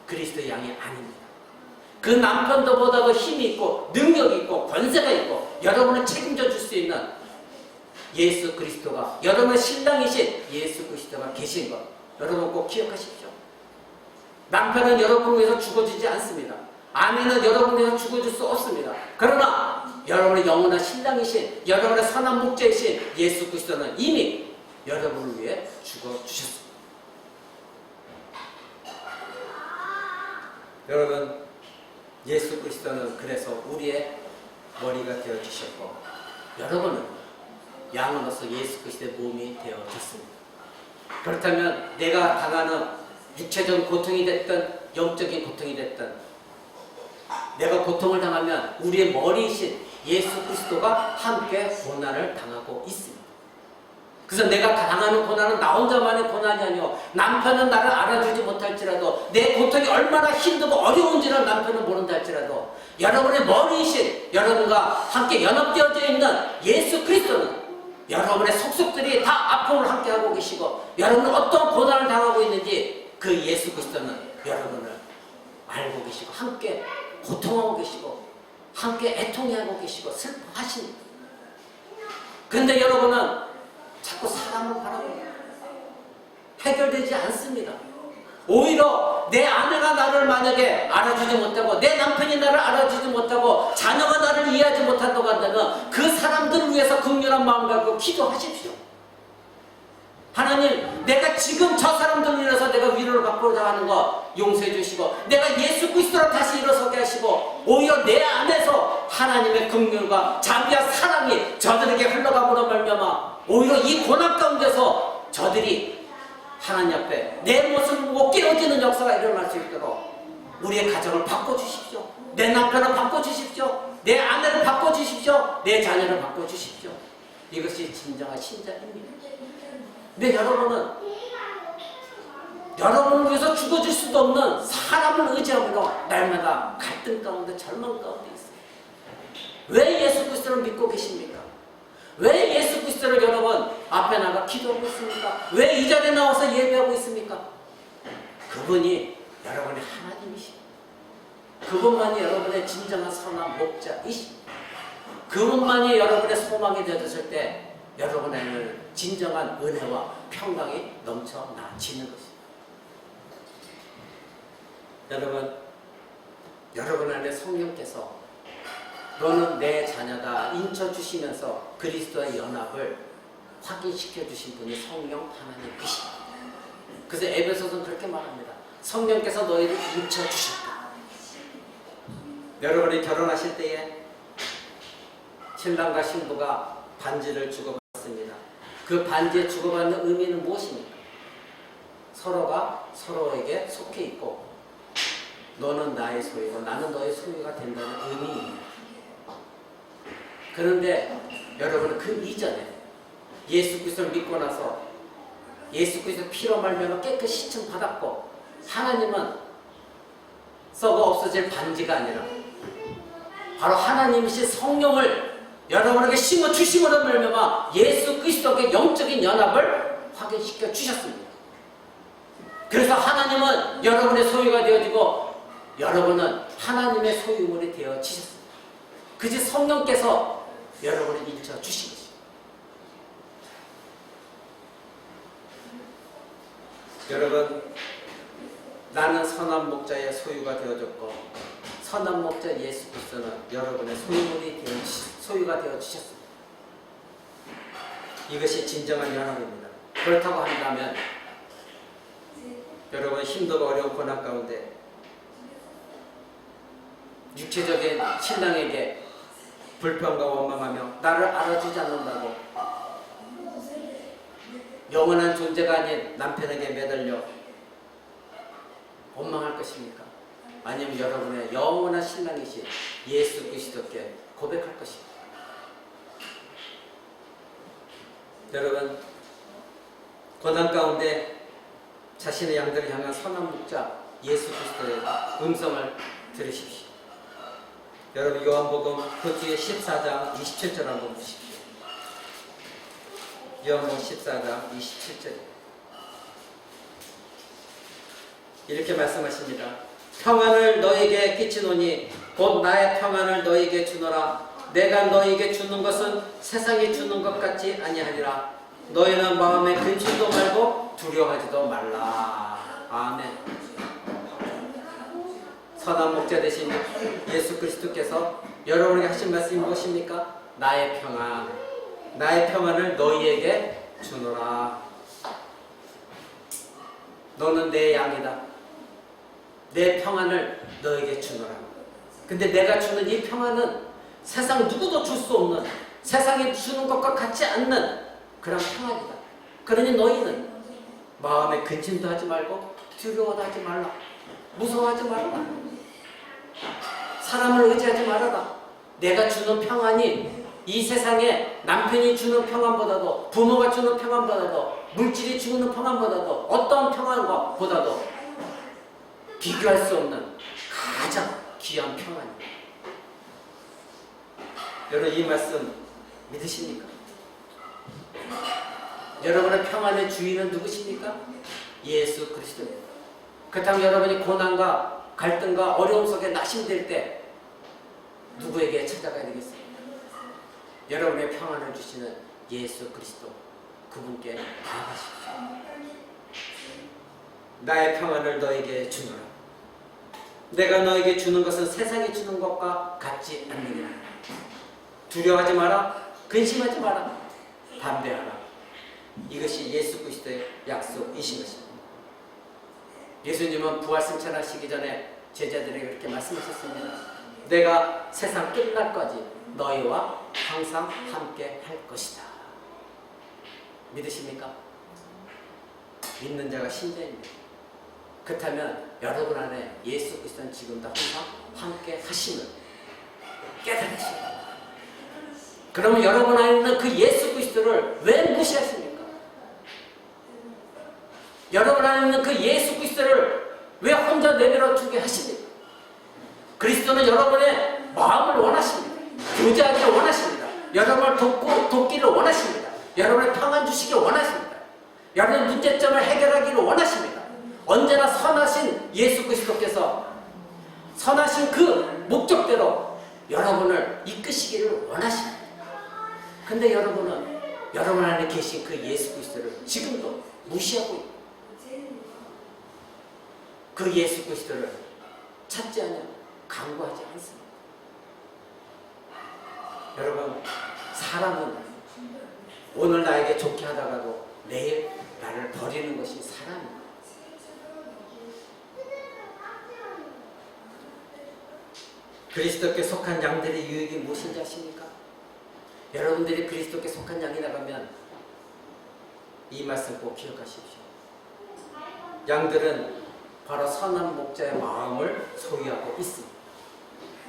그리스도의 양이 아닙니다. 그 남편도 보다 더 힘이 있고 능력이 있고 권세가 있고 여러분을 책임져 줄 수 있는 예수 그리스도가, 여러분의 신랑이신 예수 그리스도가 계신 것 여러분 꼭 기억하십시오. 남편은 여러분을 위해서 죽어주지 않습니다. 아내는 여러분을 위해서 죽어줄 수 없습니다. 그러나 여러분의 영원한 신랑이신, 여러분의 선한 목자이신 예수 그리스도는 이미 여러분을 위해 죽어주셨습니다. 여러분, 예수 그리스도는 그래서 우리의 머리가 되어주셨고 여러분은 양으로서 예수 그리스도의 몸이 되어졌습니다. 그렇다면 내가 당하는 육체적인 고통이 됐든 영적인 고통이 됐든 내가 고통을 당하면 우리의 머리이신 예수 그리스도가 함께 고난을 당하고 있습니다. 그래서 내가 당하는 고난은 나 혼자만의 고난이 아니요 남편은 나를 알아주지 못할지라도 내 고통이 얼마나 힘들고 어려운지를 남편은 모른다 할지라도 여러분의 머리이신 여러분과 함께 연합되어져 있는 예수 그리스도는 여러분의 속속들이 다 아픔을 함께 하고 계시고 여러분은 어떤 고난을 당하고 있는지 그 예수 그리스도는 여러분을 알고 계시고 함께 고통하고 계시고 함께 애통해하고 계시고 슬퍼하십니다. 그런데 여러분은 자꾸 사람을 바라보고 해결되지 않습니다. 오히려 내 아내가 나를 만약에 알아주지 못하고 내 남편이 나를 알아주지 못하고 자녀가 나를 이해하지 못한다고 한다면 그 사람들을 위해서 긍휼한 마음 갖고 기도하십시오. 하나님, 내가 지금 저 사람들을 위해서 내가 위로를 받고자 하는 거 용서해 주시고 내가 예수 그리스도로 다시 일어서게 하시고 오히려 내 안에서 하나님의 긍휼과 자비와 사랑이 저들에게 흘러가므로 말미암아 오히려 이 고난 가운데서 저들이 하나님 앞에 내 모습을 보고 깨어지는 역사가 일어날 수 있도록 우리의 가정을 바꿔주십시오. 내 남편을 바꿔주십시오. 내 아내를 바꿔주십시오. 내 자녀를 바꿔주십시오. 이것이 진정한 신자입니다. 근데 여러분을 위해서 죽어줄 수도 없는 사람을 의지함으로 날마다 갈등 가운데 절망 가운데 있어요. 왜 예수 그리스도를 믿고 계십니까? 왜 예수 그리스도를 여러분 앞에 나가 기도하고 있습니까? 왜 이 자리에 나와서 예배하고 있습니까? 그분이 여러분의 하나님이십니다. 그분만이 여러분의 진정한 선한 목자이십니다. 그분만이 여러분의 소망이 되어졌을 때 여러분에게는 진정한 은혜와 평강이 넘쳐나지는 것입니다. 여러분 안에 성령께서 너는 내 자녀다 인쳐주시면서 그리스도의 연합을 확인시켜 주신 분이 성령 하나님이십니다. 그래서 에베소서는 그렇게 말합니다. 성령께서 너희를 인쳐주셨다. 여러분이 결혼하실 때에 신랑과 신부가 반지를 주고받습니다. 그 반지에 주고받는 의미는 무엇입니까? 서로가 서로에게 속해 있고 너는 나의 소유고 나는 너의 소유가 된다는 의미입니다. 그런데 여러분은 그 이전에 예수 그리스도를 믿고 나서 예수 그리스도 피로 말미암아 깨끗이 시청받았고 하나님은 썩어 없어질 반지가 아니라 바로 하나님이신 성령을 여러분에게 심어 주심으로 말미암아 예수 그리스도의 영적인 연합을 확인시켜 주셨습니다. 그래서 하나님은 여러분의 소유가 되어지고 여러분은 하나님의 소유물이 되어지셨습니다. 그지 성령께서 여러분을 인쳐 주신 것입니다. 여러분, 나는 선한 목자의 소유가 되어졌고 선한 목자 예수 그리스도는 여러분의 소유가 되어주셨습니다. 이것이 진정한 연합입니다. 그렇다고 한다면 여러분 힘들고 어려운 고난 가운데 육체적인 신랑에게 불평과 원망하며 나를 알아주지 않는다고 영원한 존재가 아닌 남편에게 매달려 원망할 것입니까? 아니면 여러분의 영원한 신랑이신 예수 그리스도께 고백할 것입니다. 여러분, 고난 가운데 자신의 양들을 향한 선한 목자 예수 그리스도의 음성을 들으십시오. 여러분 요한복음 그 뒤에 14장 27절 한번 보십시오. 요한복음 14장 27절 이렇게 말씀하십니다. 평안을 너에게 끼치노니 곧 나의 평안을 너에게 주노라. 내가 너에게 주는 것은 세상이 주는 것 같지 아니하리라. 너희는 마음에 근심도 말고 두려워하지도 말라. 아멘. 선한 목자 되신 예수 그리스도께서 여러분에게 하신 말씀이 무엇입니까? 나의 평안, 나의 평안을 너희에게 주노라. 너는 내 양이다. 내 평안을 너에게 주노라. 근데 내가 주는 이 평안은 세상 누구도 줄 수 없는, 세상이 주는 것과 같지 않는 그런 평안이다. 그러니 너희는 마음에 근심도 하지 말고 두려워도 하지 말라. 무서워하지 말라. 사람을 의지하지 말아라. 내가 주는 평안이 이 세상에 남편이 주는 평안보다도, 부모가 주는 평안보다도, 물질이 주는 평안보다도, 어떤 평안과 보다도 비교할 수 없는 가장 귀한 평안입니다. 여러분 이 말씀 믿으십니까? 여러분의 평안의 주인은 누구십니까? 예수 그리스도입니다. 그렇다면 여러분이 고난과 갈등과 어려움 속에 낙심될 때 누구에게 찾아가야 되겠습니까? 여러분의 평안을 주시는 예수 그리스도, 그분께 나아가십시오. 나의 평안을 너에게 주노라. 내가 너에게 주는 것은 세상이 주는 것과 같지 않느니라. 두려워하지 마라. 근심하지 마라. 담대하라. 이것이 예수 그리스도의 약속이신 것입니다. 예수님은 부활 승천하시기 전에 제자들에게 그렇게 말씀하셨습니다. 내가 세상 끝날까지 너희와 항상 함께 할 것이다. 믿으십니까? 믿는 자가 신자입니다. 그렇다면 여러분 안에 예수 그리스도는 지금도 항상 함께 하심을 깨달으십니다. 그러면 여러분 안에 있는 그 예수 그리스도를 왜 무시하십니까? 여러분 안에 있는 그 예수 그리스도를 왜 혼자 내버려 두게 하십니까? 그리스도는 여러분의 마음을 원하십니다. 교제하기를 원하십니다. 여러분을 돕기를 원하십니다. 여러분의 평안 주시기를 원하십니다. 여러분의 문제점을 해결하기를 원하십니다. 언제나 선하신 예수 그리스도께서 선하신 그 목적대로 여러분을 이끄시기를 원하십니다. 근데 여러분은 여러분 안에 계신 그 예수 그리스도를 지금도 무시하고 있고 그 예수 그리스도를 찾지 않으며 간구하지 않습니다. 여러분, 사람은 오늘 나에게 좋게 하다가도 내일 나를 버리는 것이 사람입니다. 그리스도께 속한 양들의 유익이 무엇인지 아십니까? 여러분들이 그리스도께 속한 양이 나가면 이 말씀 꼭 기억하십시오. 양들은 바로 선한 목자의 마음을 소유하고 있습니다.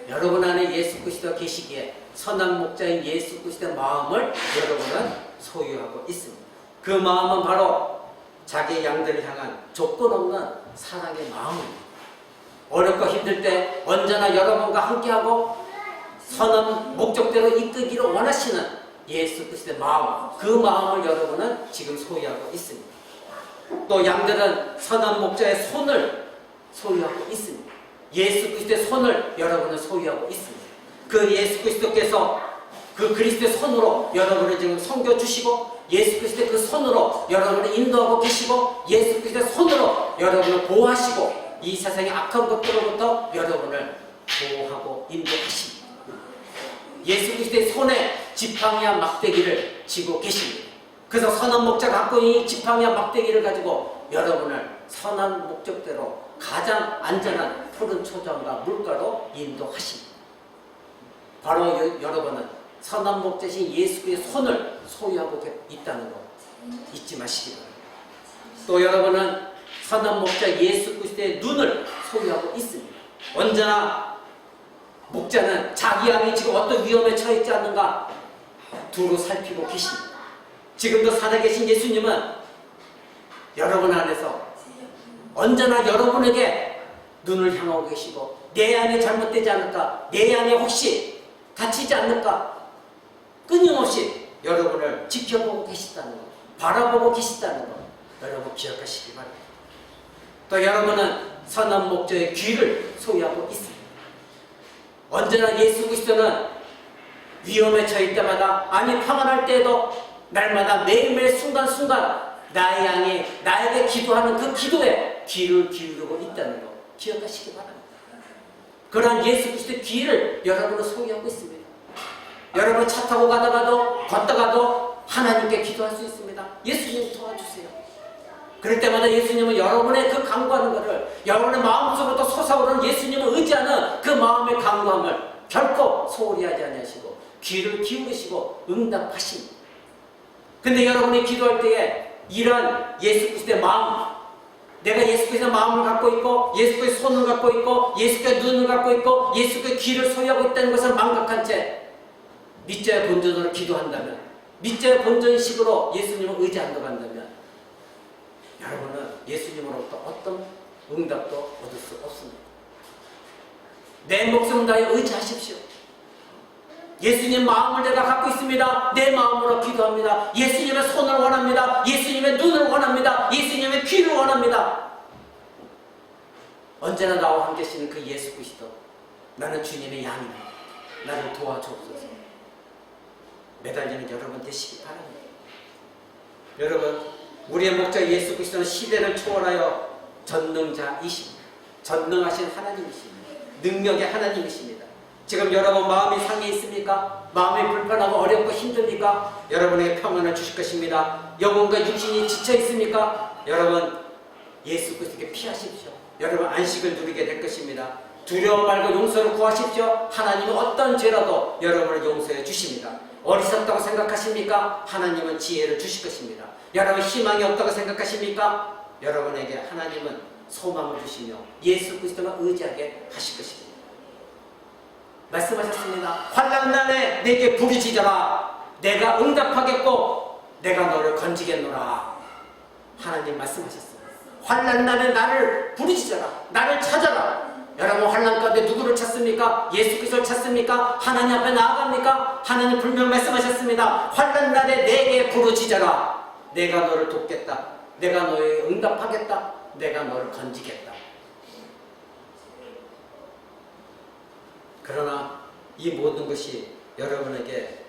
여러분 안에 예수 그리스도가 계시기에 선한 목자인 예수 그리스도의 마음을 여러분은 소유하고 있습니다. 그 마음은 바로 자기 양들을 향한 조건 없는 사랑의 마음입니다. 어렵고 힘들 때 언제나 여러분과 함께하고 선한 목적대로 이끌기를 원하시는 예수 그리스도의 마음, 그 마음을 여러분은 지금 소유하고 있습니다. 또 양들은 선한 목자의 손을 소유하고 있습니다. 예수 그리스도의 손을 여러분은 소유하고 있습니다. 그 예수 그리스도께서 그 그리스도의 손으로 여러분을 지금 섬겨주시고 예수 그리스도의 그 손으로 여러분을 인도하고 계시고 예수 그리스도의 손으로 여러분을 보호하시고 이 세상의 악한 것들로부터 여러분을 보호하고 인도하십니다. 예수 그리스도의 손에 지팡이와 막대기를 쥐고 계십니다. 그래서 선한 목자가 갖고 있는 이 지팡이와 막대기를 가지고 여러분을 선한 목적대로 가장 안전한 푸른 초장과 물가로 인도하십니다. 바로 여러분은 선한 목자신 예수 그리스도의 손을 소유하고 있다는 거 잊지 마시기 바랍니다. 또 여러분은 선한 목자 예수 그리스도의 눈을 소유하고 있습니다. 언제나 목자는 자기 양이 지금 어떤 위험에 처해 있지 않는가 두루 살피고 계십니다. 지금도 살아계신 예수님은 여러분 안에서 언제나 여러분에게 눈을 향하고 계시고 내 안에 잘못되지 않을까, 내 안에 혹시 다치지 않을까 끊임없이 여러분을 지켜보고 계시다는 것, 바라보고 계시다는 것 여러분 기억하시기 바랍니다. 또 여러분은 선한 목자의 귀를 소유하고 있습니다. 언제나 예수 그리스도는 위험에 처할 때마다, 아니 평안할 때에도 날마다 매일매일 순간순간 나의 향해 나에게 기도하는 그 기도에 귀를 기울이고 있다는 것 기억하시기 바랍니다. 그러한 예수 그리스도의 귀를 여러분은 소유하고 있습니다. 여러분 차 타고 가다가도 걷다가도 하나님께 기도할 수 있습니다. 예수님 도와주세요. 그럴 때마다 예수님은 여러분의 그 간구하는 것을, 여러분의 마음속으로부터 솟아오르는 예수님을 의지하는 그 마음의 간구함을 결코 소홀히 하지 아니하시고 귀를 기울이시고 응답하십니다. 근데 여러분이 기도할 때에 이런 예수 그리스도의 마음, 내가 예수 그리스도의 마음을 갖고 있고 예수 그리스도의 손을 갖고 있고 예수 그리스도의 눈을 갖고 있고 예수 그리스도의 귀를 소유하고 있다는 것을 망각한 채 믿자의 본전으로 기도한다면, 믿자의 본전식으로 예수님을 의지한다고 한다면 여러분은 예수님으로부터 어떤 응답도 얻을 수 없습니다. 내 목숨 다해 의지하십시오. 예수님 마음을 내가 갖고 있습니다. 내 마음으로 기도합니다. 예수님의 손을 원합니다. 예수님의 눈을 원합니다. 예수님의 귀를 원합니다. 언제나 나와 함께 계시는 그 예수 그리스도, 나는 주님의 양입니다. 나를 도와주옵소서. 매달리는 여러분 되시기 바랍니다. 여러분, 우리의 목자 예수 그리스도는 시대를 초월하여 전능자이십니다. 전능하신 하나님이십니다. 능력의 하나님이십니다. 지금 여러분 마음이 상해 있습니까? 마음이 불편하고 어렵고 힘듭니까? 여러분에게 평안을 주실 것입니다. 영혼과 육신이 지쳐 있습니까? 여러분 예수 그리스도께 피하십시오. 여러분 안식을 누리게 될 것입니다. 두려워 말고 용서를 구하십시오. 하나님은 어떤 죄라도 여러분을 용서해 주십니다. 어리석다고 생각하십니까? 하나님은 지혜를 주실 것입니다. 여러분 희망이 없다고 생각하십니까? 여러분에게 하나님은 소망을 주시며 예수 그리스도만 의지하게 하실 것입니다. 말씀하셨습니다. 환난날에 내게 부르짖어라. 내가 응답하겠고 내가 너를 건지겠노라. 하나님 말씀하셨습니다. 환난날에 나를 부르짖어라. 나를 찾아라. 여러분 환난 가운데 누구를 찾습니까? 예수 그리스도를 찾습니까? 하나님 앞에 나아갑니까? 하나님 분명 말씀하셨습니다. 환난날에 내게 부르짖어라. 내가 너를 돕겠다. 내가 너에게 응답하겠다. 내가 너를 건지겠다. 그러나 이 모든 것이 여러분에게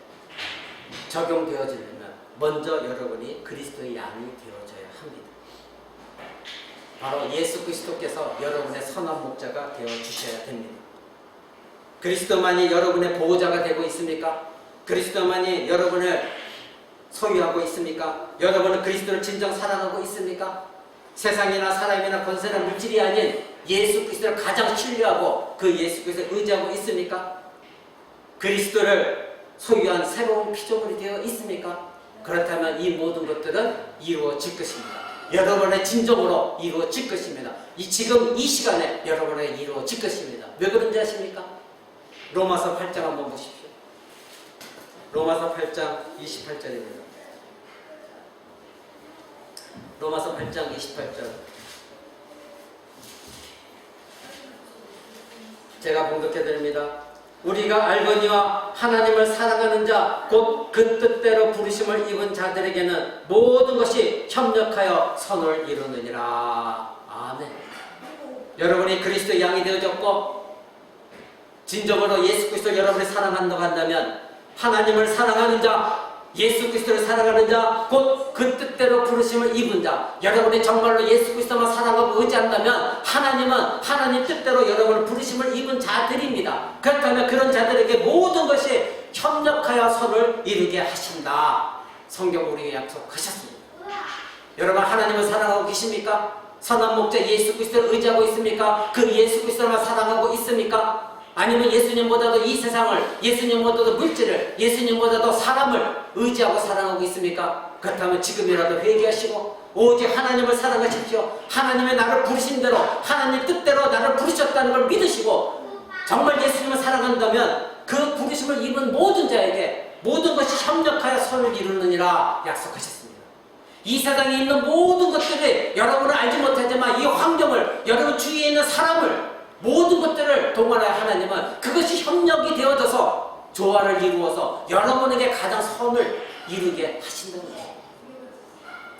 적용되어지려면 먼저 여러분이 그리스도의 양이 되어져야 합니다. 바로 예수 그리스도께서 여러분의 선한 목자가 되어주셔야 됩니다. 그리스도만이 여러분의 보호자가 되고 있습니까? 그리스도만이 여러분을 소유하고 있습니까? 여러분은 그리스도를 진정 사랑하고 있습니까? 세상이나 사람이나 권세나 물질이 아닌 예수 그리스도를 가장 신뢰하고 그 예수 그리스도를 의지하고 있습니까? 그리스도를 소유한 새로운 피조물이 되어 있습니까? 그렇다면 이 모든 것들은 이루어질 것입니다. 여러분의 진정으로 이루어질 것입니다. 지금 이 시간에 여러분에게 이루어질 것입니다. 왜 그런지 아십니까? 로마서 8장 한번 보십시오. 로마서 8장 28절입니다. 로마서 8장 28절. 제가 봉독해 드립니다. 우리가 알거니와 하나님을 사랑하는 자 곧 그 뜻대로 부르심을 입은 자들에게는 모든 것이 협력하여 선을 이루느니라. 아멘. 여러분이 그리스도의 양이 되어졌고 진정으로 예수 그리스도를 여러분이 사랑한다고 한다면, 하나님을 사랑하는 자, 예수 그리스도를 사랑하는 자, 곧 그 뜻대로 부르심을 입은 자, 여러분이 정말로 예수 그리스도만 사랑하고 의지한다면 하나님은 하나님 뜻대로 여러분을 부르심을 입은 자들입니다. 그렇다면 그런 자들에게 모든 것이 협력하여 선을 이루게 하신다. 성경 우리에게 약속하셨습니다. 여러분 하나님을 사랑하고 계십니까? 선한 목자 예수 그리스도를 의지하고 있습니까? 그 예수 그리스도만 사랑하고 있습니까? 아니면 예수님보다도 이 세상을, 예수님보다도 물질을, 예수님보다도 사람을 의지하고 사랑하고 있습니까? 그렇다면 지금이라도 회개하시고 오직 하나님을 사랑하십시오. 하나님의 나를 부르신 대로, 하나님 뜻대로 나를 부르셨다는 걸 믿으시고 정말 예수님을 사랑한다면 그 부르심을 입은 모든 자에게 모든 것이 협력하여 선을 이루느니라 약속하셨습니다. 이 세상에 있는 모든 것들이 여러분은 알지 못하지만 이 환경을, 여러분 주위에 있는 사람을, 모든 것들을 동원하여 하나님은 그것이 협력이 되어져서 조화를 이루어서 여러분에게 가장 선을 이루게 하신다는 거예요.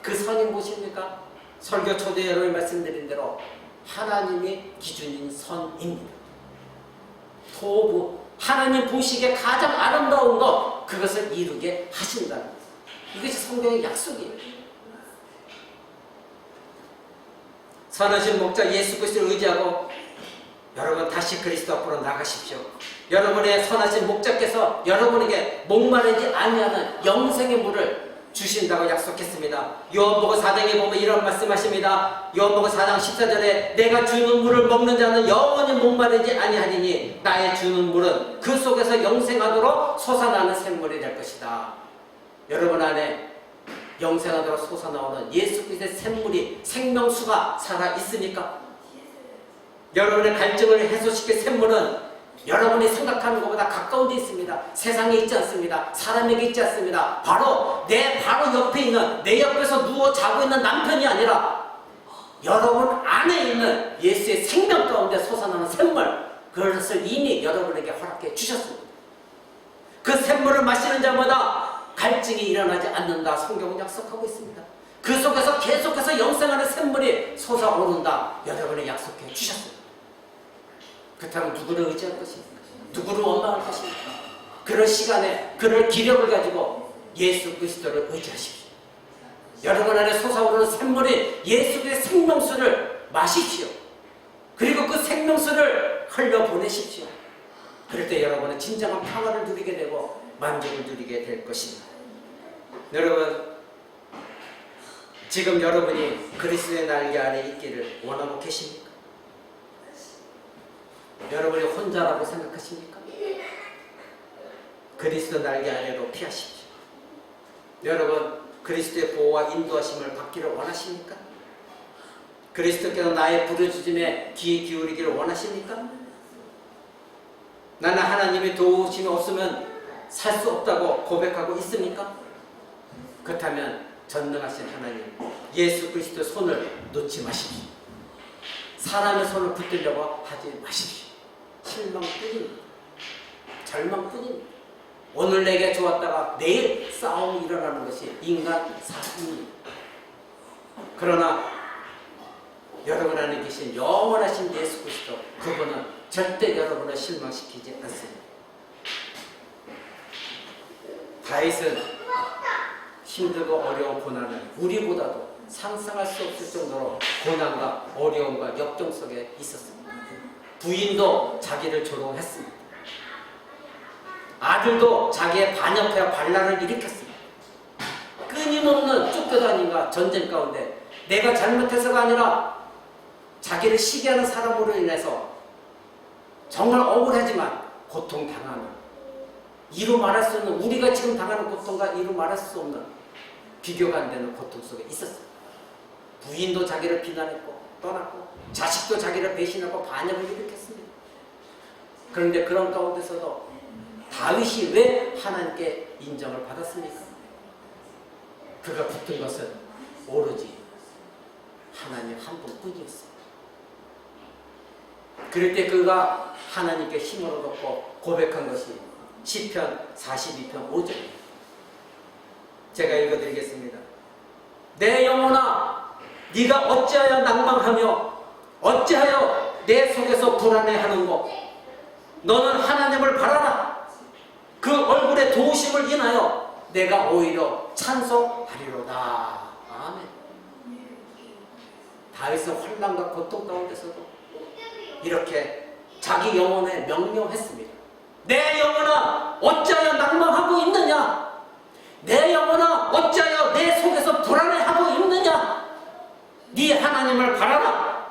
그 선이 무엇입니까? 설교 초대에 여러분이 말씀드린 대로 하나님이 기준인 선입니다. 토부, 하나님 보시기에 가장 아름다운 것, 그것을 이루게 하신다는 거예요. 이것이 성경의 약속이에요. 선하신 목자 예수 그리스도를 의지하고 여러분 다시 그리스도 앞으로 나가십시오. 여러분의 선하신 목자께서 여러분에게 목마르지 아니하는 영생의 물을 주신다고 약속했습니다. 요한복음 4장에 보면 이런 말씀하십니다. 요한복음 4장 14절에 내가 주는 물을 먹는 자는 영원히 목마르지 아니하리니 나의 주는 물은 그 속에서 영생하도록 솟아나는 샘물이 될 것이다. 여러분 안에 영생하도록 솟아나오는 예수 그리스도의 샘물이, 생명수가 살아있으니까 여러분의 갈증을 해소시킬 샘물은 여러분이 생각하는 것보다 가까운 데 있습니다. 세상에 있지 않습니다. 사람에게 있지 않습니다. 바로 내 바로 옆에 있는, 내 옆에서 누워 자고 있는 남편이 아니라 여러분 안에 있는 예수의 생명 가운데 솟아나는 샘물, 그것을 이미 여러분에게 허락해 주셨습니다. 그 샘물을 마시는 자마다 갈증이 일어나지 않는다, 성경은 약속하고 있습니다. 그 속에서 계속해서 영생하는 샘물이 솟아오른다, 여러분이 약속해 주셨습니다. 그렇다면 누구를 의지할 것입니까? 누구를 원망할 것입니까? 그런 시간에 그럴 기력을 가지고 예수 그리스도를 의지하십시오. 여러분 안에 솟아오르는 샘물이 예수 그리스도의 생명수를 마십시오. 그리고 그 생명수를 흘려보내십시오. 그럴 때 여러분은 진정한 평화를 누리게 되고 만족을 누리게 될 것입니다. 여러분, 지금 여러분이 그리스도의 날개 아래 있기를 원하고 계십니까? 여러분이 혼자라고 생각하십니까? 그리스도 날개 아래로 피하십시오. 여러분, 그리스도의 보호와 인도하심을 받기를 원하십니까? 그리스도께서 나의 부르짖음에 귀 기울이기를 원하십니까? 나는 하나님의 도우심이 없으면 살 수 없다고 고백하고 있습니까? 그렇다면 전능하신 하나님, 예수 그리스도의 손을 놓지 마십시오. 사람의 손을 붙들려고 하지 마십시오. 실망뿐입니다. 절망뿐입니다. 오늘 내게 좋았다가 내일 싸움이 일어나는 것이 인간 사람입니다. 그러나 여러분 안에 계신 영원하신 예수 그리스도, 그분은 절대 여러분을 실망시키지 않습니다. 다윗은 힘들고 어려운 고난을 우리보다도 상상할 수 없을 정도로 고난과 어려움과 역경 속에 있었습니다. 부인도 자기를 조롱했습니다. 아들도 자기의 반역회와 반란을 일으켰습니다. 끊임없는 쫓겨다님과 전쟁 가운데 내가 잘못해서가 아니라 자기를 시기하는 사람으로 인해서 정말 억울하지만 고통당하는, 이루 말할 수 없는, 우리가 지금 당하는 고통과 이루 말할 수 없는, 비교가 안 되는 고통 속에 있었습니다. 부인도 자기를 비난했고 떠났고 자식도 자기를 배신하고 반역을 일으켰습니다. 그런데 그런 가운데서도 다윗이 왜 하나님께 인정을 받았습니까? 그가 붙은 것은 오로지 하나님 한 분뿐이었습니다. 그럴 때 그가 하나님께 힘을 얻었고 고백한 것이 시편 42편 5절입니다. 제가 읽어드리겠습니다. 내 영혼아, 네가 어찌하여 낭망하며 어찌하여 내 속에서 불안해하는고? 너는 하나님을 바라라. 그 얼굴의 도우심을 인하여 내가 오히려 찬송하리로다. 아멘. 다윗은 환난과 고통 가운데서도 이렇게 자기 영혼에 명령했습니다. 내 영혼아, 어찌하여 낭망하고 있느냐? 내 영혼아, 어찌하여 내 속에서 불안해하고 있느냐? 네 하나님을 바라라.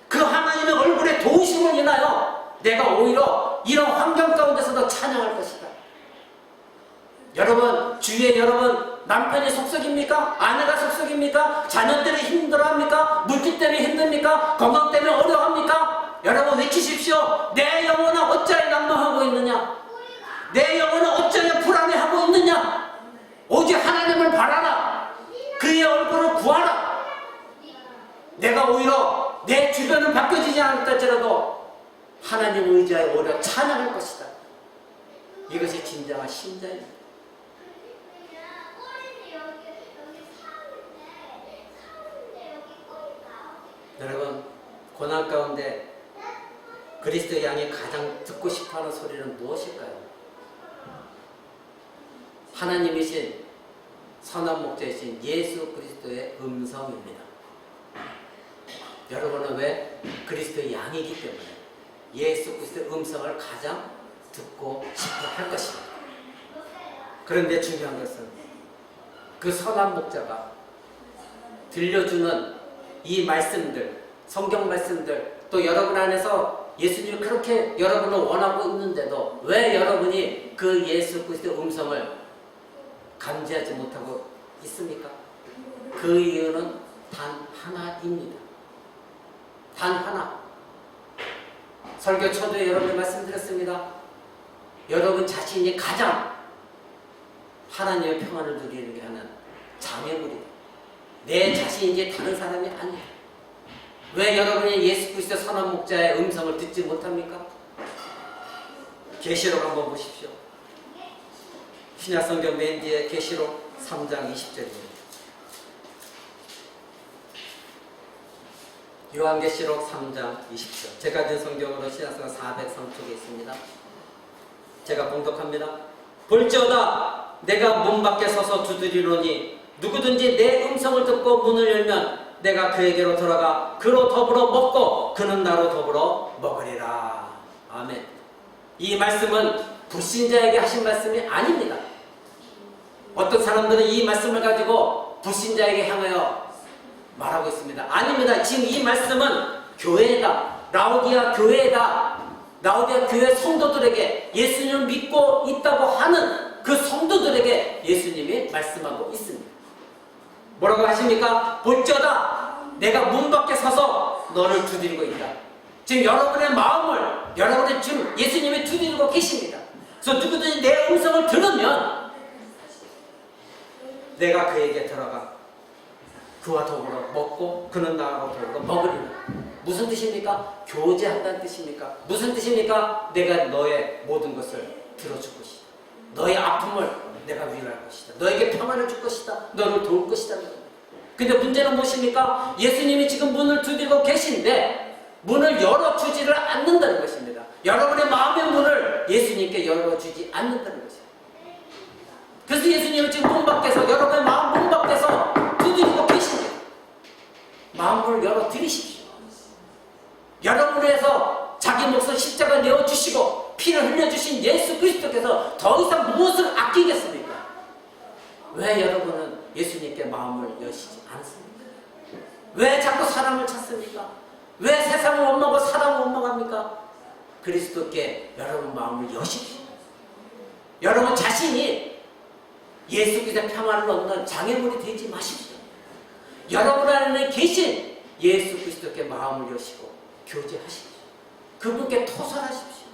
그 하나님의 얼굴에 도우심을 인하여 내가 오히려 이런 환경 가운데서도 찬양할 것이다. 여러분, 주위에 여러분 남편이 속썩입니까? 아내가 속썩입니까? 자녀 때문에 힘들어합니까? 물질 때문에 힘듭니까? 건강 때문에 어려워합니까? 여러분 외치십시오. 내 영혼아, 어찌하여 낭망하고 있느냐? 내 영혼은 어찌하여 불안해하고 있느냐? 오직 하나님을 바라라. 그의 얼굴 평안할 것이다. 이것이 진정한 신자입니다. 여러분, 고난 가운데 그리스도의 양이 가장 듣고 싶어하는 소리는 무엇일까요? 하나님이신 선한 목자이신 예수 그리스도의 음성입니다. 여러분은 왜? 그리스도의 양이기 때문에 예수 그리스도의 음성을 가장 듣고 싶어 할 것입니다. 그런데 중요한 것은 그 선한 목자가 들려주는 이 말씀들, 성경 말씀들, 또 여러분 안에서 예수님이 그렇게 여러분을 원하고 있는데도 왜 여러분이 그 예수 그리스도의 음성을 감지하지 못하고 있습니까? 그 이유는 단 하나입니다. 단 하나. 설교 초도에 여러분이 말씀드렸습니다. 여러분 자신이 가장 하나님의 평안을 누리게 하는 장애물이다. 내 자신이지 다른 사람이 아니야. 왜 여러분이 예수 그리스도 선한 목자의 음성을 듣지 못합니까? 계시록 한번 보십시오. 신약성경 맨 뒤에 계시록 3장 20절입니다. 요한계시록 3장 20절. 제가 든 성경으로 신약성경 403쪽에 있습니다. 제가 봉독합니다. 볼지어다 내가 문 밖에 서서 두드리노니 누구든지 내 음성을 듣고 문을 열면 내가 그에게로 들어가 그로 더불어 먹고 그는 나로 더불어 먹으리라. 아멘. 이 말씀은 불신자에게 하신 말씀이 아닙니다. 어떤 사람들은 이 말씀을 가지고 불신자에게 향하여 말하고 있습니다. 아닙니다. 지금 이 말씀은 교회다. 라오디아 교회다. 라오디아 교회 성도들에게 예수님을 믿고 있다고 하는 그 성도들에게 예수님이 말씀하고 있습니다. 뭐라고 하십니까? 볼지어다 내가 문 밖에 서서 너를 두드리고 있다. 지금 여러분의 마음을 여러분의 지금 예수님이 두드리고 계십니다. 그래서 누구든지 내 음성을 들으면 내가 그에게 들어가 그와 더불어 먹고 그는 나하고 더불어 먹으리라. 무슨 뜻입니까? 교제한다는 뜻입니까? 무슨 뜻입니까? 내가 너의 모든 것을 들어줄 것이다. 너의 아픔을 내가 위로할 것이다. 너에게 평안을 줄 것이다. 너를 도울 것이다. 근데 문제는 무엇입니까? 예수님이 지금 문을 두드리고 계신데 문을 열어주지를 않는다는 것입니다. 여러분의 마음의 문을 예수님께 열어주지 않는다는 것입니다. 그래서 예수님은 지금 문 밖에서 여러분의 마음 문 밖에서 두드리고 계십니다. 마음을 열어드리십시오. 여러분을 위해서 자기 목숨 십자가 내어주시고 피를 흘려주신 예수 그리스도께서 더 이상 무엇을 아끼겠습니까? 왜 여러분은 예수님께 마음을 여시지 않습니까? 왜 자꾸 사람을 찾습니까? 왜 세상을 원망하고 사람을 원망합니까? 그리스도께 여러분 마음을 여십시오. 여러분 자신이 예수 그리스도의 평안을 얻는 장애물이 되지 마십시오. 여러분 안에 계신 예수 그리스도께 마음을 여시고 교제하십시오. 그분께 토설하십시오.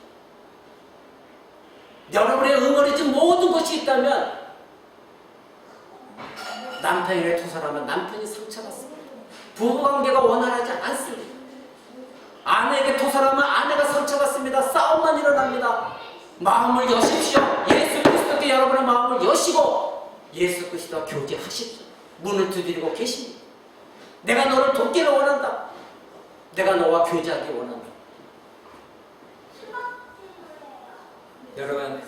여러분의 응어리진 모든 것이 있다면 남편에게 토설하면 남편이 상처받습니다. 부부관계가 원활하지 않습니다. 아내에게 토설하면 아내가 상처받습니다. 싸움만 일어납니다. 마음을 여십시오. 예수 그리스도께 여러분의 마음을 여시고 예수 그리스도와 교제하십시오. 문을 두드리고 계십니다. 내가 너를 돕기를 원한다. 내가 너와 교제하기 원한다. 여러분,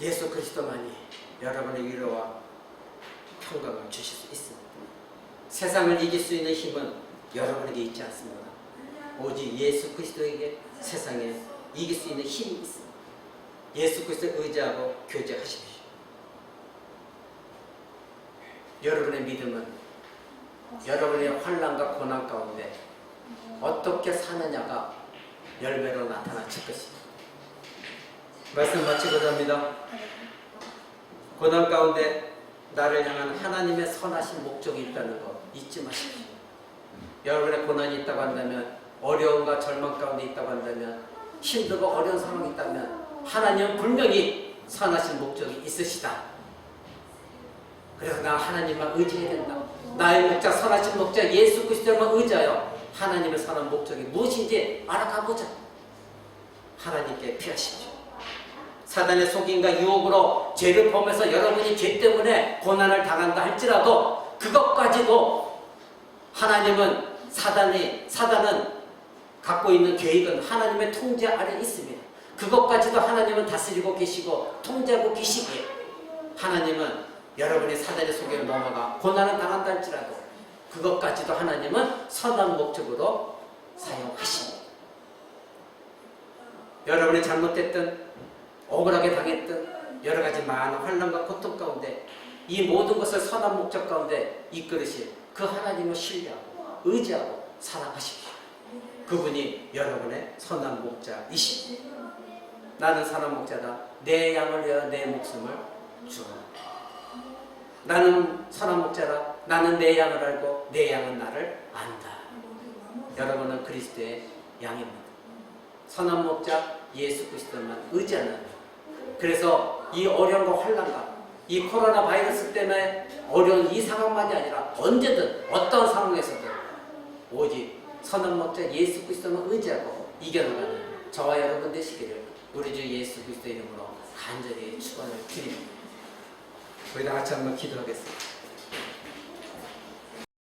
예수 그리스도만이 여러분의 위로와 평강을 주실 수 있습니다. 세상을 이길 수 있는 힘은 여러분에게 있지 않습니다. 오직 예수 그리스도에게 세상에 이길 수 있는 힘이 있습니다. 예수 그리스도에 의지하고 교제하십시오. 여러분의 믿음은 여러분의 환난과 고난 가운데 어떻게 사느냐가 열매로 나타나칠 것입니다. 말씀 마치고자 합니다. 고난 가운데 나를 향한 하나님의 선하신 목적이 있다는 것 잊지 마십시오. 여러분의 고난이 있다고 한다면, 어려움과 절망 가운데 있다고 한다면, 힘들고 어려운 상황이 있다면 하나님은 분명히 선하신 목적이 있으시다. 그래서 나 하나님만 의지해야 된다. 나의 목자, 선하신 목자 예수 그리스도만 의지하여 하나님의 선한 목적이 무엇인지 알아가보자. 하나님께 피하십시오. 사단의 속임과 유혹으로 죄를 범해서 여러분이 죄 때문에 고난을 당한다 할지라도 그것까지도 하나님은 사단은 갖고 있는 계획은 하나님의 통제 아래 있습니다. 그것까지도 하나님은 다스리고 계시고 통제하고 계시기에 하나님은 여러분이 사단의 속임에 넘어가 고난을 당한다 할지라도 그것까지도 하나님은 선한 목적으로 사용하십니다. 여러분이 잘못됐든 억울하게 당했든 여러 가지 많은 환난과 고통 가운데 이 모든 것을 선한 목적 가운데 이끌으실 그 하나님을 신뢰하고 의지하고 사랑하십시오. 그분이 여러분의 선한 목자이십니다. 나는 선한 목자다. 내 양을 위하여 내 목숨을 주노라. 나는 선한 목자라. 나는 내 양을 알고 내 양은 나를 안다. 여러분은 그리스도의 양입니다. 선한 목자 예수 그리스도만 의지하는. 그래서 이 어려움과 환난과 이 코로나 바이러스 때문에 어려운 이 상황만이 아니라 언제든 어떤 상황에서든 오직 선한 목자 예수 그리스도만 의지하고 이겨나가는 저와 여러분 되시기를 우리 주 예수 그리스도 이름으로 간절히 축원을 드립니다. 우리 다 같이 한번 기도하겠습니다.